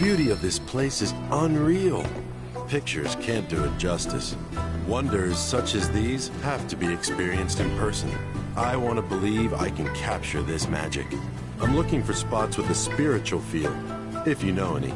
beauty of this place is unreal. Pictures can't do it justice. Wonders such as these have to be experienced in person. I want to believe I can capture this magic. I'm looking for spots with a spiritual feel, if you know any.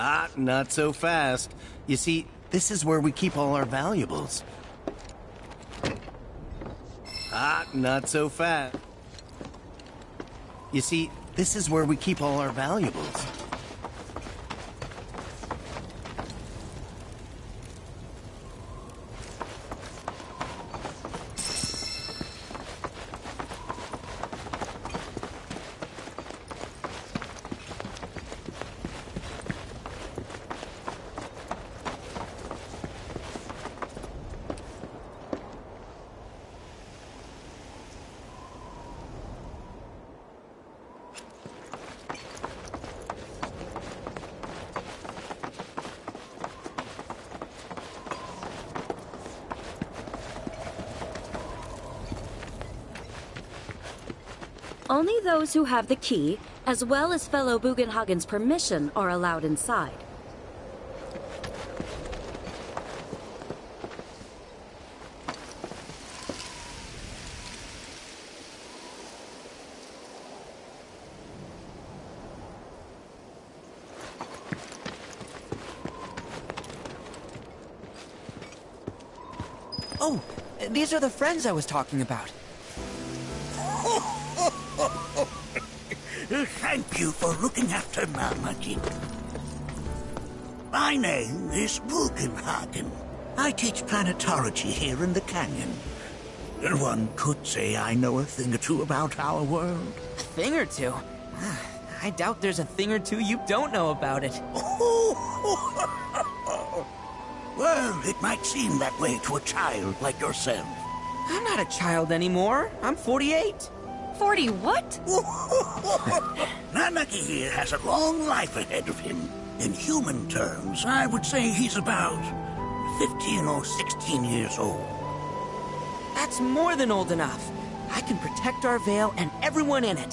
Ah, not so fast. You see, this is where we keep all our valuables. Ah, not so fast. You see, this is where we keep all our valuables. Only those who have the key, as well as fellow Bugenhagen's permission, are allowed inside. Oh, these are the friends I was talking about. Thank you for looking after Marmaduke. My name is Bugenhagen. I teach planetology here in the canyon. One could say I know a thing or two about our world. A thing or two? I doubt there's a thing or two you don't know about it. Well, it might seem that way to a child like yourself. I'm not a child anymore. I'm 48. 40 what? Nanaki here has a long life ahead of him. In human terms, I would say he's about 15 or 16 years old. That's more than old enough. I can protect our Vale and everyone in it.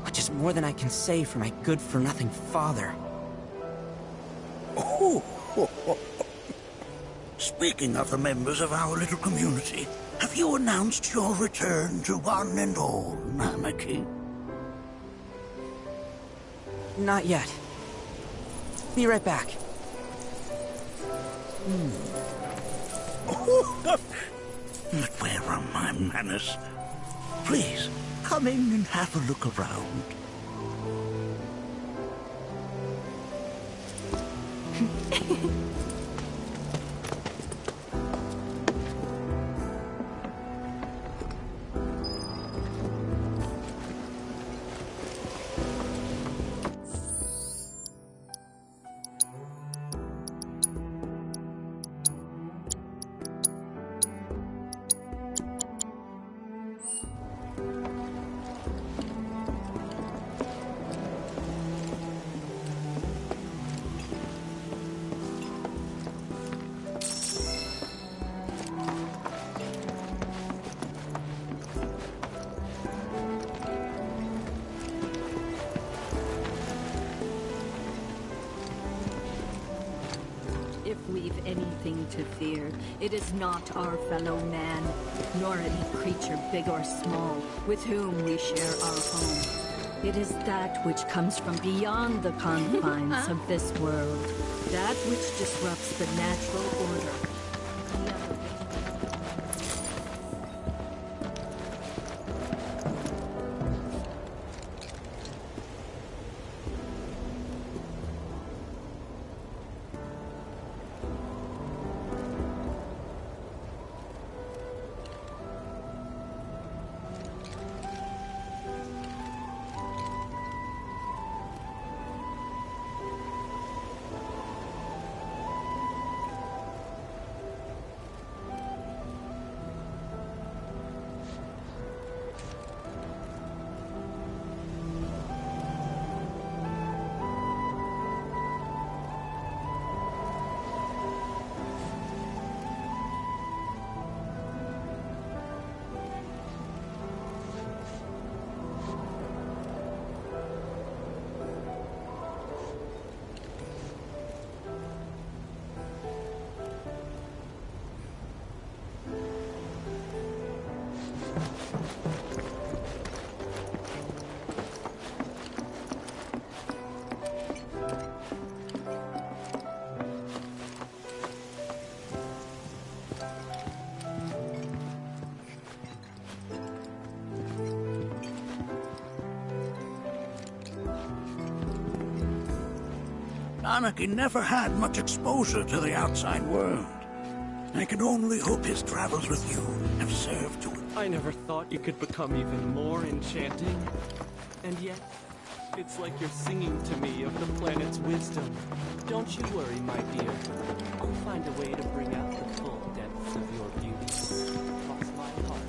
Which is more than I can say for my good-for-nothing father. Speaking of the members of our little community, have you announced your return to one and all, Namaki? Not yet. Be right back. But where are my manners? Please, come in and have a look around. anything to fear. It is not our fellow man, nor any creature big or small, with whom we share our home. It is that which comes from beyond the confines of this world. That which disrupts the natural order. Anarchy never had much exposure to the outside world. I can only hope his travels with you have served to... I never thought you could become even more enchanting. And yet, it's like you're singing to me of the planet's wisdom. Don't you worry, my dear. I'll find a way to bring out the full depths of your beauty. Cross my heart.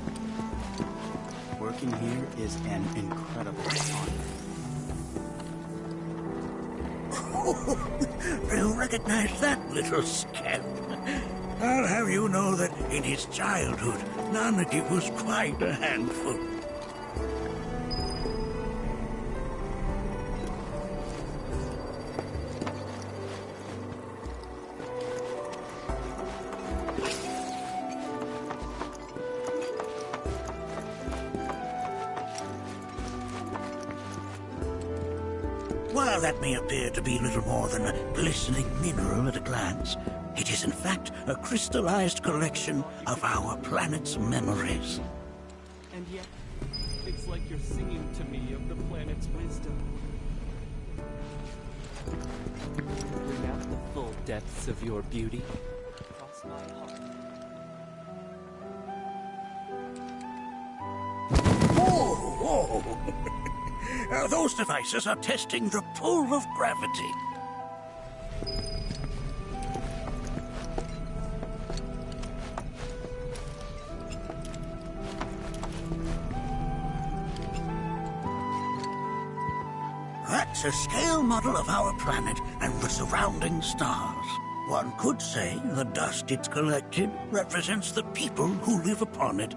Working here is an incredible honor. You recognize that little scamp? I'll have you know that in his childhood, Nanaki was quite a handful. While that may appear to be little more than a glistening mineral at a glance, it is in fact a crystallized collection of our planet's memories. And yet, it's like you're singing to me of the planet's wisdom. Bring out the full depths of your beauty. Cross my heart. Whoa, whoa! Those devices are testing the pull of gravity. That's a scale model of our planet and the surrounding stars. One could say the dust it's collected represents the people who live upon it.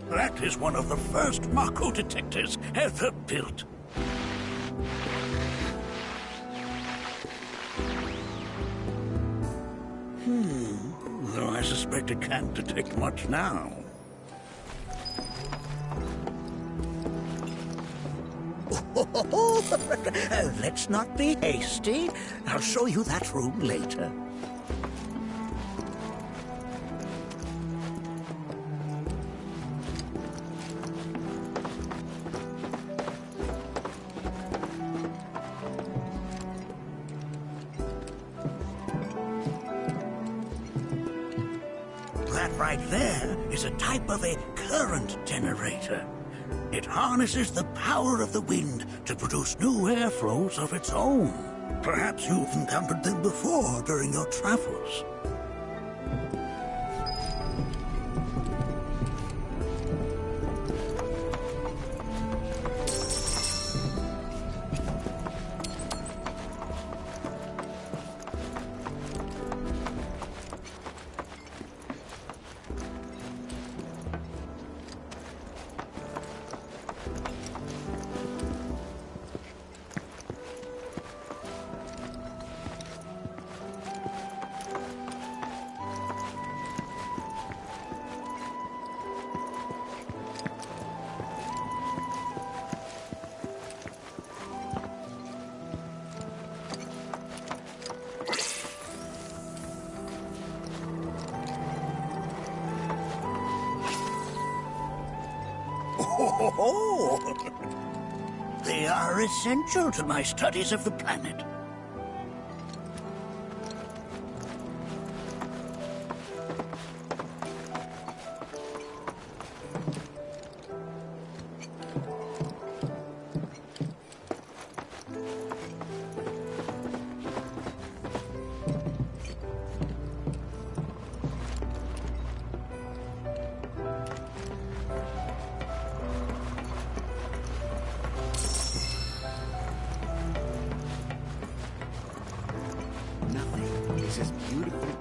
That is one of the first Mako detectors ever built. Though I suspect it can't detect much now. Let's not be hasty. I'll show you that room later. That right there is a type of a current generator. It harnesses the power of the wind to produce new airflows of its own. Perhaps you've encountered them before during your travels. Oh, they are essential to my studies of the planet. Nothing is as beautifully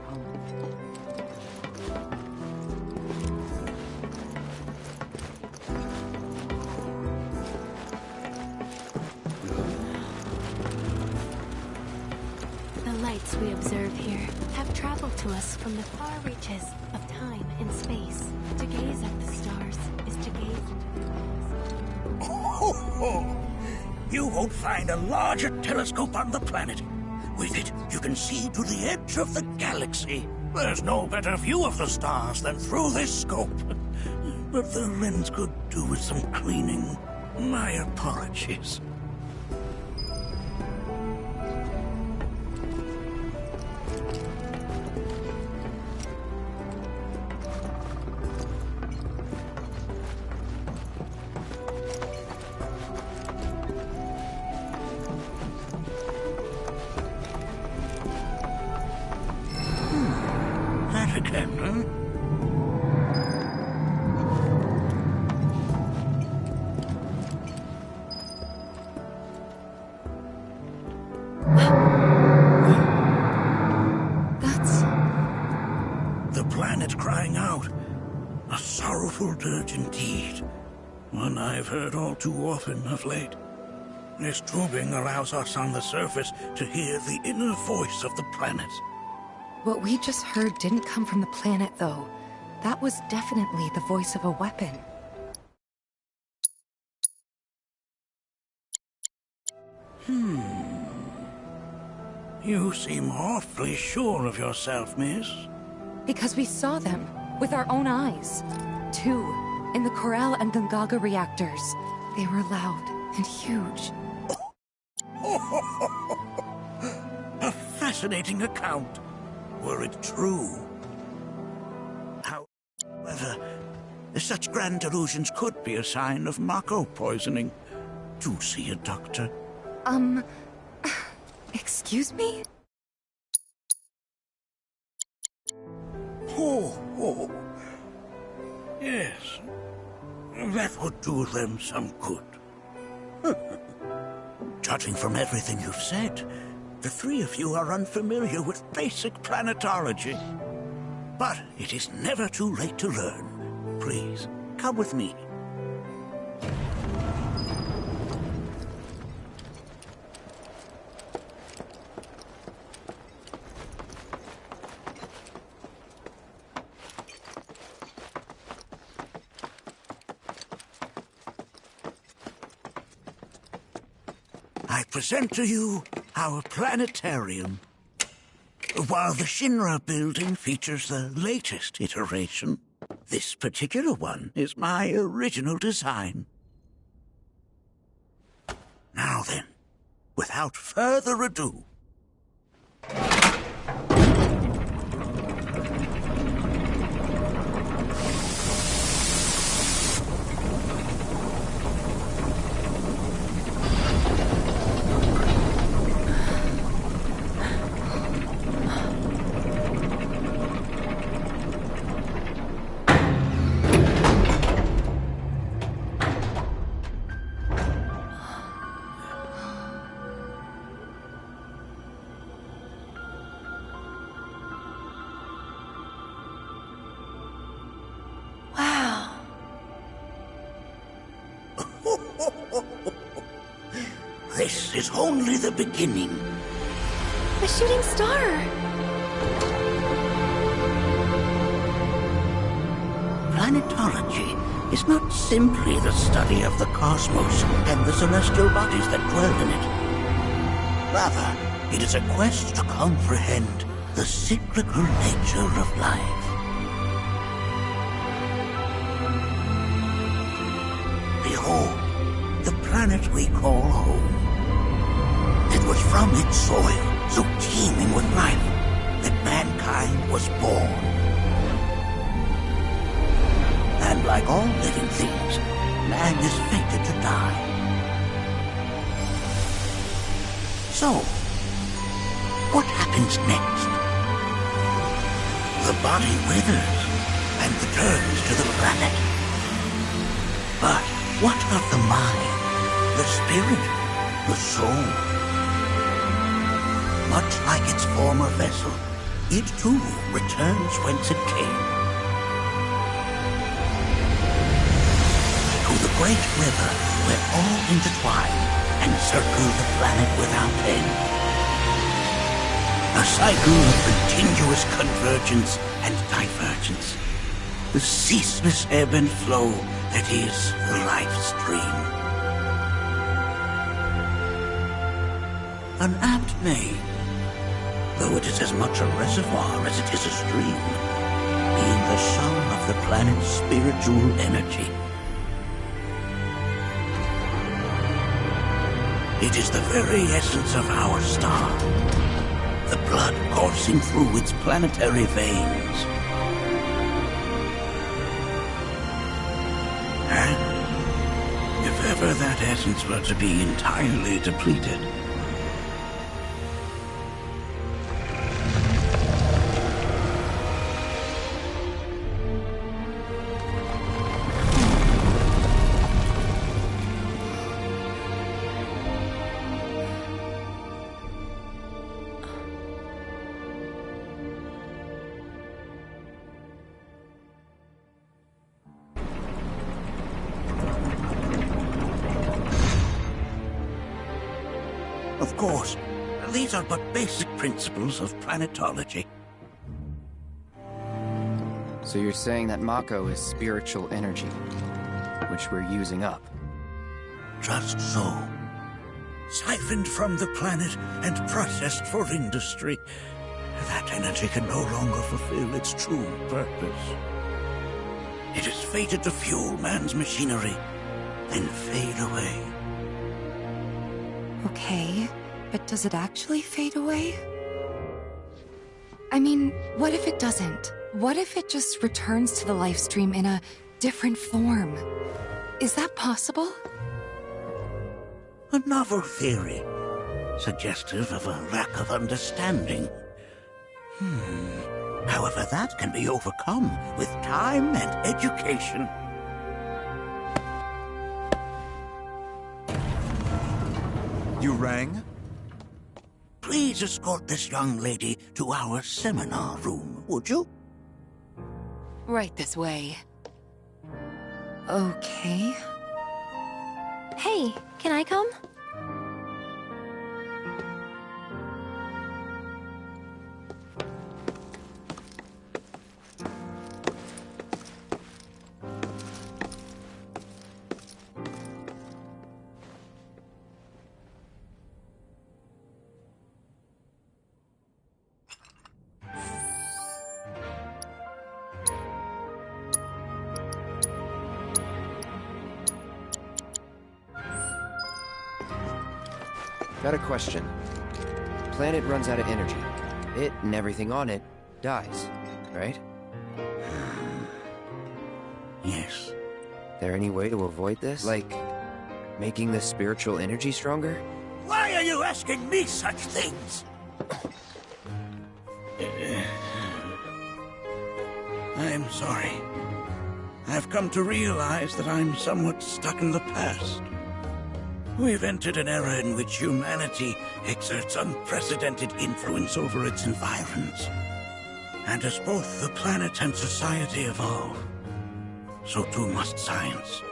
The lights we observe here have traveled to us from the far reaches of time and space. To gaze at the stars is to gaze into the abyss. Oh, you won't find a larger telescope on the planet. With it, you can see to the edge of the galaxy. There's no better view of the stars than through this scope. But the lens could do with some cleaning. My apologies. That again, huh? That's... The planet crying out. A sorrowful dirge indeed. One I've heard all too often of late. This tubing allows us on the surface to hear the inner voice of the planet. What we just heard didn't come from the planet, though. That was definitely the voice of a weapon. You seem awfully sure of yourself, miss. Because we saw them with our own eyes. Two, in the Corel and Gungaga reactors. They were loud and huge. A fascinating account, were it true. However, such grand delusions could be a sign of Mako poisoning. Do see a doctor. Excuse me? Oh. Yes. That would do them some good. Judging from everything you've said, the three of you are unfamiliar with basic planetology. But it is never too late to learn. Please, come with me. I present to you our planetarium. While the Shinra building features the latest iteration, this particular one is my original design. Now then, without further ado, This is only the beginning. A shooting star! Planetology is not simply the study of the cosmos and the celestial bodies that dwell in it. Rather, it is a quest to comprehend the cyclical nature of life. Behold, the planet we call home. It was from its soil, so teeming with life, that mankind was born. And like all living things, man is fated to die. So, what happens next? The body withers and returns to the planet. But what of the mind, the spirit, the soul? Much like its former vessel, it too returns whence it came. To the great river where all intertwine and circle the planet without end. A cycle of continuous convergence and divergence. The ceaseless ebb and flow that is the life stream. An apt name, though it is as much a reservoir as it is a stream, being the sum of the planet's spiritual energy. It is the very essence of our star, the blood coursing through its planetary veins. And if ever that essence were to be entirely depleted, of course, these are but basic principles of planetology. So you're saying that Mako is spiritual energy, which we're using up? Just so. Siphoned from the planet and processed for industry, that energy can no longer fulfill its true purpose. It is fated to fuel man's machinery, then fade away. Okay, but does it actually fade away? I mean, what if it doesn't? What if it just returns to the life stream in a different form? Is that possible? A novel theory, suggestive of a lack of understanding. However, that can be overcome with time and education. You rang? Please escort this young lady to our seminar room, would you? Right this way. Okay. Hey, can I come? Got a question. Planet runs out of energy. It and everything on it dies, right? Yes. There any way to avoid this? Like, making the spiritual energy stronger? Why are you asking me such things? I'm sorry. I've come to realize that I'm somewhat stuck in the past. We've entered an era in which humanity exerts unprecedented influence over its environs. And as both the planet and society evolve, so too must science.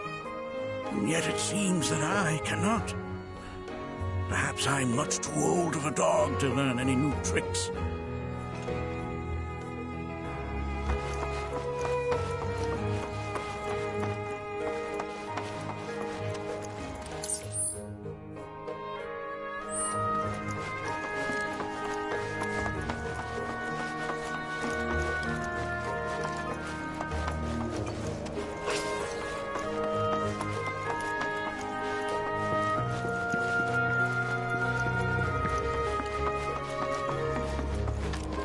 And yet it seems that I cannot. Perhaps I'm much too old of a dog to learn any new tricks.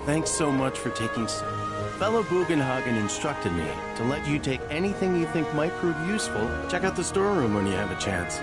Thanks so much for taking... Fellow Bugenhagen instructed me to let you take anything you think might prove useful. Check out the storeroom when you have a chance.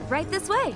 Right this way.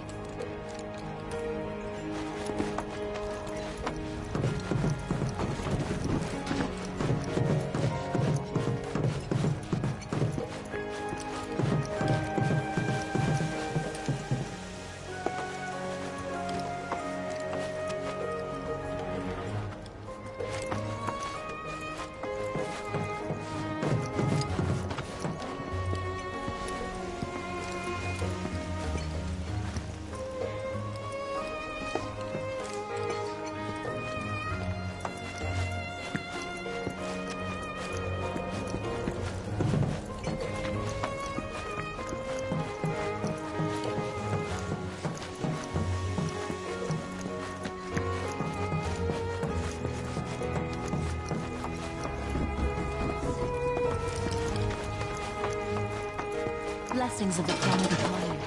Blessings of the planet upon you.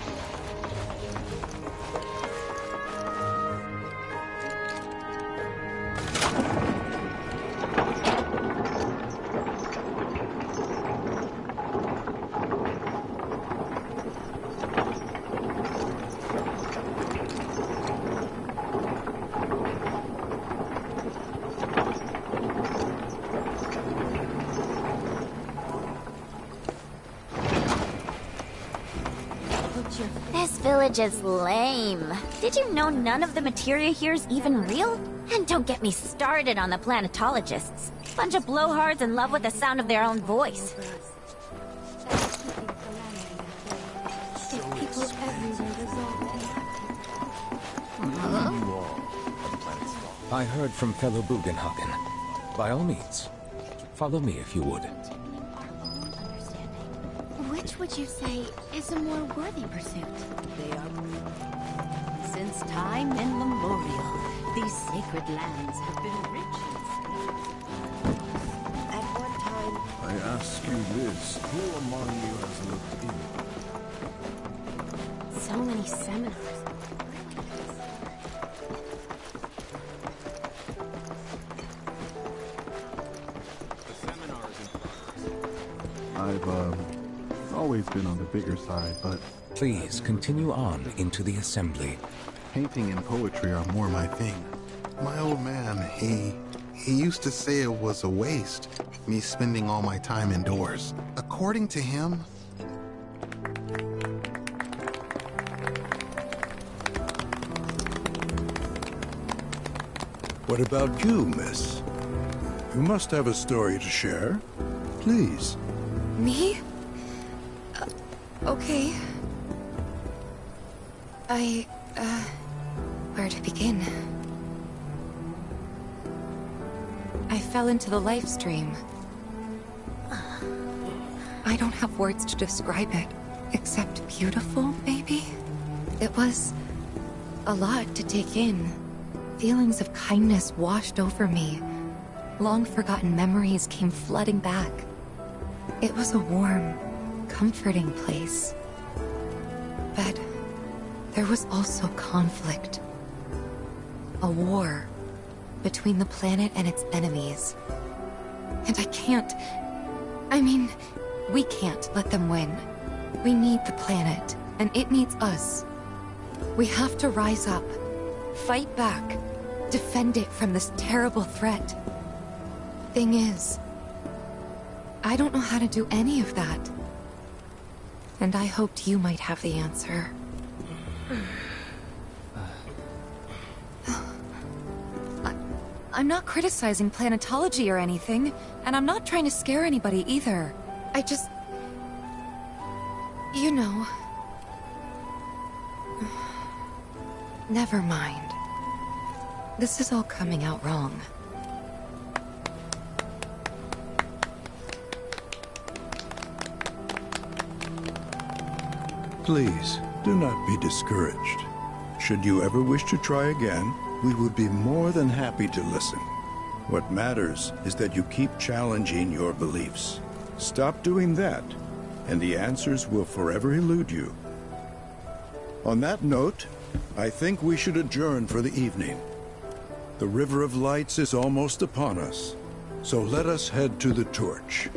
This village is lame. Did you know none of the materia here is even real? And don't get me started on the planetologists. Bunch of blowhards in love with the sound of their own voice. I heard from fellow Bugenhagen. By all means, follow me if you would. Which would you say is a more worthy pursuit? They are. Since time immemorial, these sacred lands have been rich in skill. At one time, I ask you this, who among you has looked in? So many seminars. I've always been on the bigger side, but... Please continue on into the assembly. Painting and poetry are more my thing. My old man, he used to say it was a waste, me spending all my time indoors. According to him... What about you, miss? You must have a story to share. Please. Me? Okay. Where to begin? I fell into the life stream. I don't have words to describe it, except beautiful, maybe? It was a lot to take in. Feelings of kindness washed over me. Long-forgotten memories came flooding back. It was a warm, comforting place. But there was also conflict. A war between the planet and its enemies. And we can't let them win. We need the planet, and it needs us. We have to rise up, fight back, defend it from this terrible threat. Thing is, I don't know how to do any of that. And I hoped you might have the answer. I'm not criticizing planetology or anything, and I'm not trying to scare anybody either. I just... You know... Never mind. This is all coming out wrong. Please, do not be discouraged. Should you ever wish to try again, we would be more than happy to listen. What matters is that you keep challenging your beliefs. Stop doing that, and the answers will forever elude you. On that note, I think we should adjourn for the evening. The River of Lights is almost upon us, so let us head to the torch.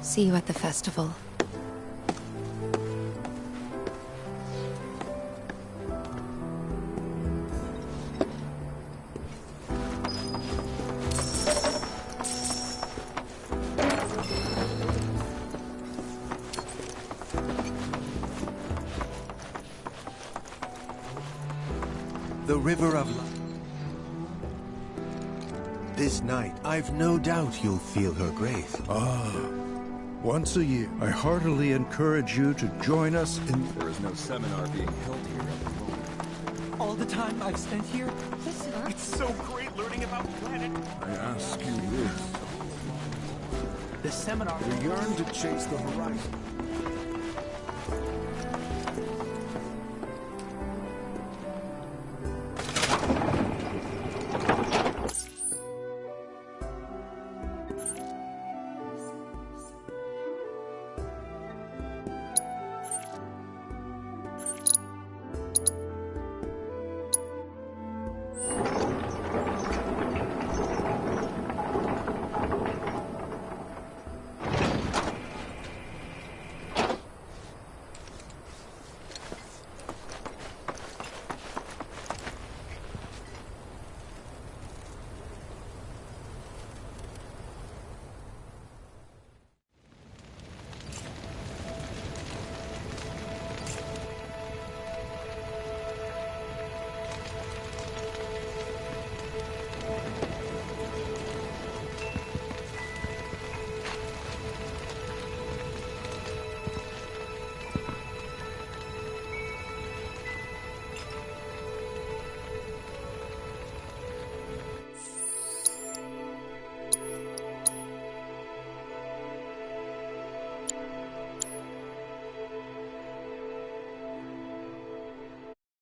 See you at the festival. The River of Light. This night, I've no doubt you'll feel her grace. Once a year, I heartily encourage you to join us in... There is no seminar being held here at the moment. All the time I've spent here? Listen, it's so great learning about the planet. I ask you this. The seminar... We yearn to chase the horizon.